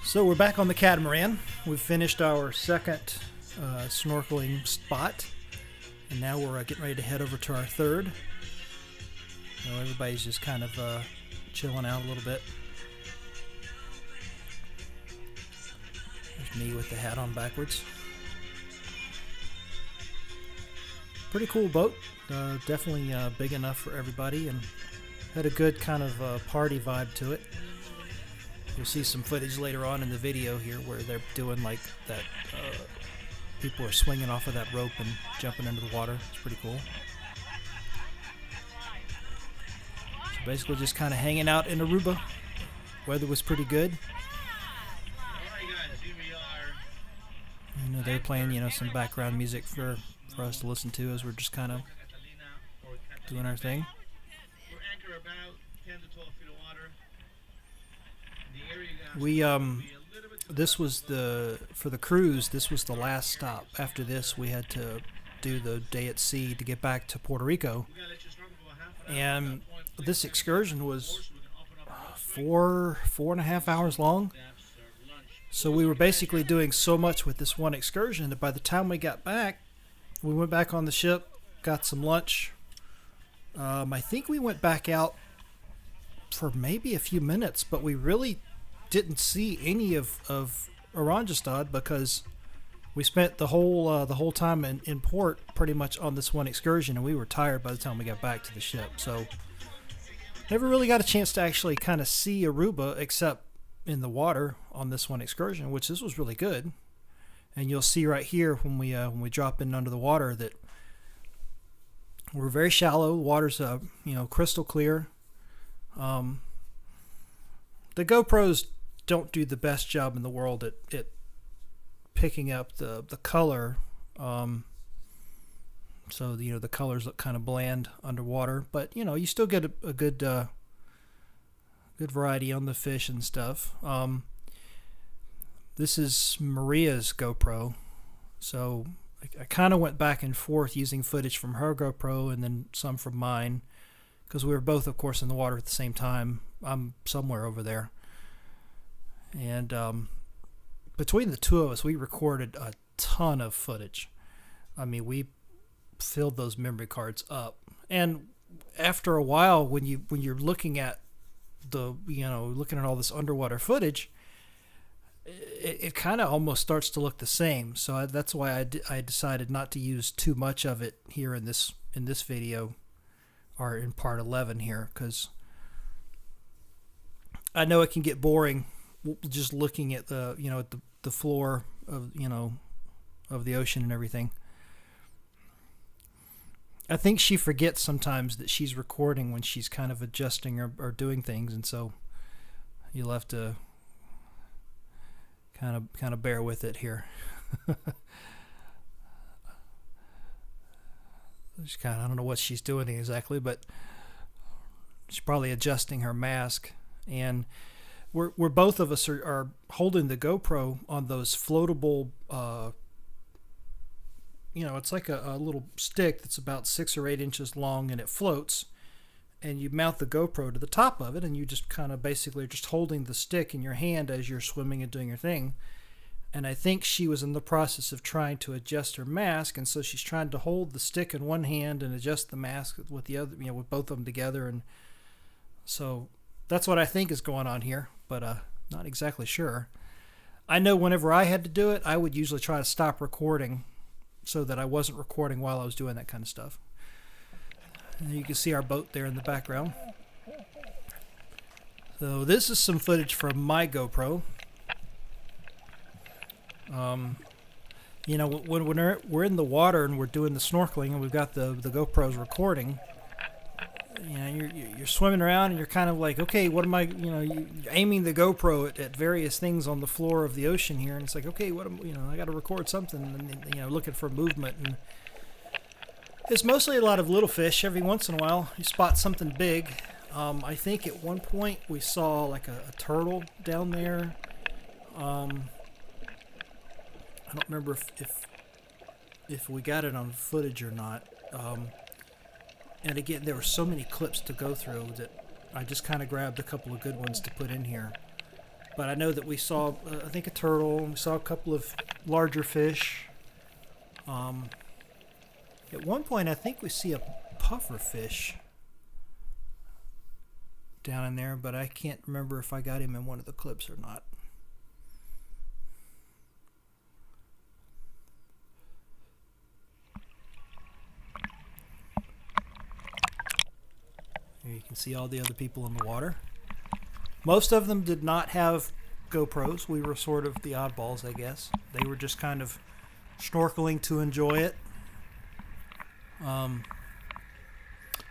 So we're back on the catamaran. We've finished our second snorkeling spot, and now we're getting ready to head over to our third. So everybody's just kind of chilling out a little bit. There's me with the hat on backwards. Pretty cool boat. Definitely big enough for everybody, and had a good kind of party vibe to it. You'll see some footage later on in the video here where they're doing like that. People are swinging off of that rope and jumping into the water. It's pretty cool. So basically just kind of hanging out in Aruba. Weather was pretty good. You know, they're playing, some background music for us to listen to as we're just kind of doing our thing. We this was for the cruise. This was the last stop. After this, we had to do the day at sea to get back to Puerto Rico. And this excursion was 4.5 hours long. So we were basically doing so much with this one excursion that by the time we got back, we went back on the ship, got some lunch. I think we went back out for maybe a few minutes, but we really didn't see any of Oranjestad because we spent the whole time in port pretty much on this one excursion, and we were tired by the time we got back to the ship. So never really got a chance to actually kind of see Aruba except in the water on this one excursion, which this was really good. And you'll see right here when we drop in under the water that we're very shallow. Water's crystal clear. The GoPros don't do the best job in the world at picking up the color. So the colors look kind of bland underwater, but you still get a good variety on the fish and stuff. This is Maria's GoPro, so I kind of went back and forth using footage from her GoPro and then some from mine, because we were both, of course, in the water at the same time. I'm somewhere over there. And between the two of us, we recorded a ton of footage. I mean, we filled those memory cards up. And after a while, when you're looking at looking at all this underwater footage, it kind of almost starts to look the same. So that's why I decided not to use too much of it here in this video, or in part 11 here, because I know it can get boring just looking at the floor of of the ocean and everything. I think she forgets sometimes that she's recording when she's kind of adjusting or doing things, and so you'll have to kind of bear with it here. I don't know what she's doing exactly, but she's probably adjusting her mask. And we're both of us are holding the GoPro on those floatable, it's like a little stick that's about 6 or 8 inches long, and it floats. And you mount the GoPro to the top of it, and you just kind of basically are just holding the stick in your hand as you're swimming and doing your thing. And I think she was in the process of trying to adjust her mask, and so she's trying to hold the stick in one hand and adjust the mask with the other, with both of them together. And so that's what I think is going on here, but not exactly sure. I know whenever I had to do it, I would usually try to stop recording so that I wasn't recording while I was doing that kind of stuff. And you can see our boat there in the background. So this is some footage from my GoPro. When we're in the water and we're doing the snorkeling and we've got the GoPros recording, you're swimming around and you're kind of like, okay, what am I, you're aiming the GoPro at various things on the floor of the ocean here, and it's like, okay, I got to record something, and looking for movement. And it's mostly a lot of little fish. Every once in a while, you spot something big. I think at one point we saw like a turtle down there. I don't remember if we got it on footage or not. And again, there were so many clips to go through that I just kind of grabbed a couple of good ones to put in here. But I know that we saw, I think, a turtle. We saw a couple of larger fish. At one point, I think we see a puffer fish down in there, but I can't remember if I got him in one of the clips or not. Here you can see all the other people in the water. Most of them did not have GoPros. We were sort of the oddballs, I guess. They were just kind of snorkeling to enjoy it.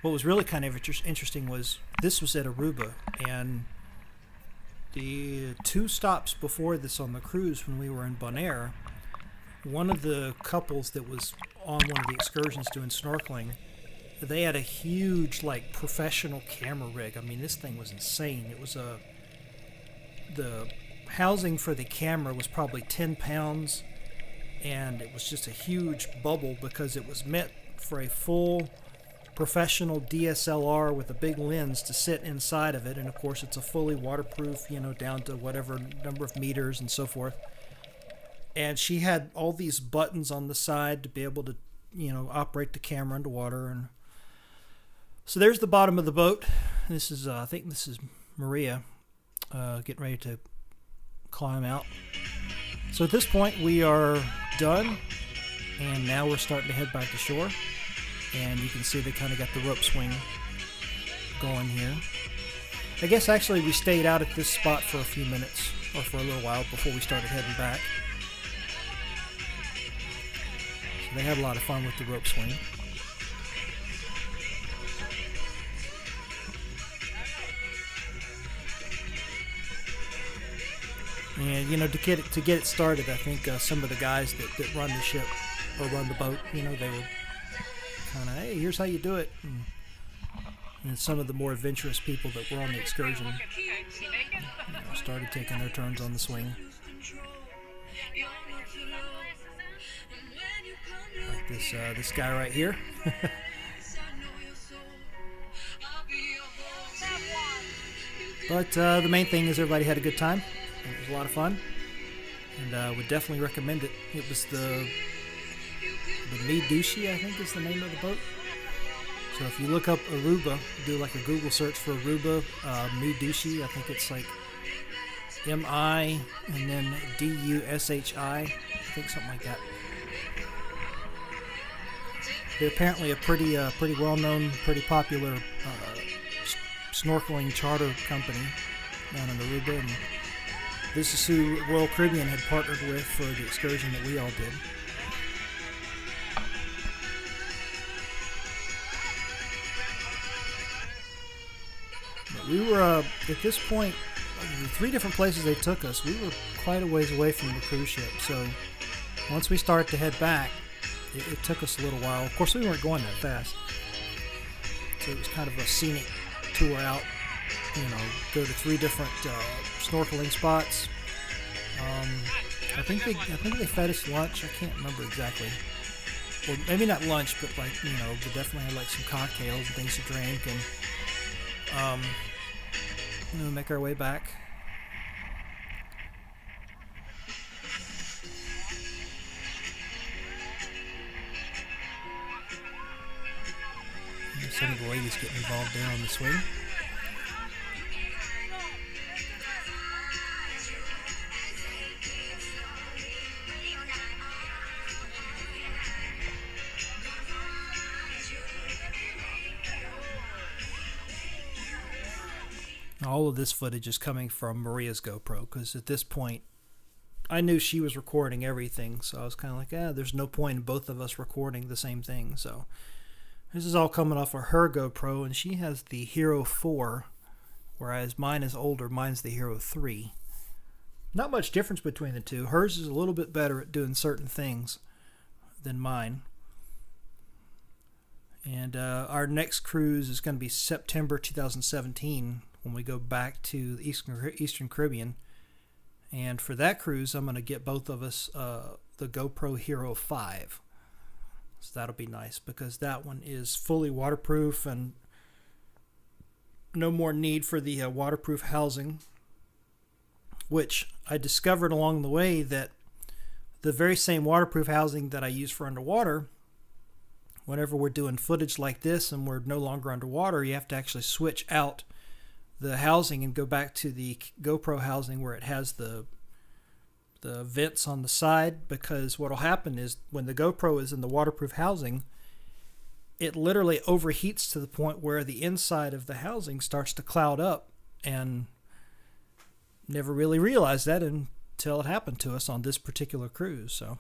What was really kind of interesting was this was at Aruba, and the 2 stops before this on the cruise when we were in Bonaire, one of the couples that was on one of the excursions doing snorkeling, they had a huge, like, professional camera rig. I mean, this thing was insane. It was the housing for the camera was probably 10 pounds, and it was just a huge bubble because it was meant for a full professional DSLR with a big lens to sit inside of it. And of course it's a fully waterproof, down to whatever number of meters and so forth. And she had all these buttons on the side to be able to, operate the camera underwater. And so there's the bottom of the boat. This is, I think this is Maria, getting ready to climb out. So at this point we are done, and now we're starting to head back to shore. And you can see they kind of got the rope swing going here. I guess actually we stayed out at this spot for a few minutes, or for a little while, before we started heading back. So they had a lot of fun with the rope swing. And to get it started, I think some of the guys that run the ship or run the boat, they were kind of, hey, here's how you do it. And some of the more adventurous people that were on the excursion started taking their turns on the swing. Like this guy right here. But the main thing is everybody had a good time. It was a lot of fun, and would definitely recommend it. It was the Midushi, I think is the name of the boat. So if you look up Aruba, do like a Google search for Aruba, Midushi, I think it's like M-I and then D-U-S-H-I, I think something like that. They're apparently a pretty well-known, pretty popular snorkeling charter company down in Aruba, and this is who Royal Caribbean had partnered with for the excursion that we all did. We were, at this point, the 3 different places they took us, we were quite a ways away from the cruise ship. So once we started to head back, it took us a little while. Of course, we weren't going that fast. So it was kind of a scenic tour out, go to 3 different snorkeling spots. I think they fed us lunch. I can't remember exactly. Well, maybe not lunch, but but definitely had like some cocktails and things to drink, and make our way back. Some of the ladies getting involved there on the swing. All of this footage is coming from Maria's GoPro, because at this point I knew she was recording everything, so I was kind of like, there's no point in both of us recording the same thing. So this is all coming off of her GoPro, and she has the Hero 4, whereas mine is older. Mine's the Hero 3. Not much difference between the two. Hers is a little bit better at doing certain things than mine. And our next cruise is going to be September 2017, when we go back to the Eastern Caribbean. And for that cruise, I'm going to get both of us the GoPro Hero 5. So that'll be nice, because that one is fully waterproof and no more need for the waterproof housing. which I discovered along the way that the very same waterproof housing that I use for underwater, whenever we're doing footage like this and we're no longer underwater, you have to actually switch out the housing and go back to the GoPro housing where it has the vents on the side, because what will happen is when the GoPro is in the waterproof housing, it literally overheats to the point where the inside of the housing starts to cloud up, and never really realized that until it happened to us on this particular cruise. So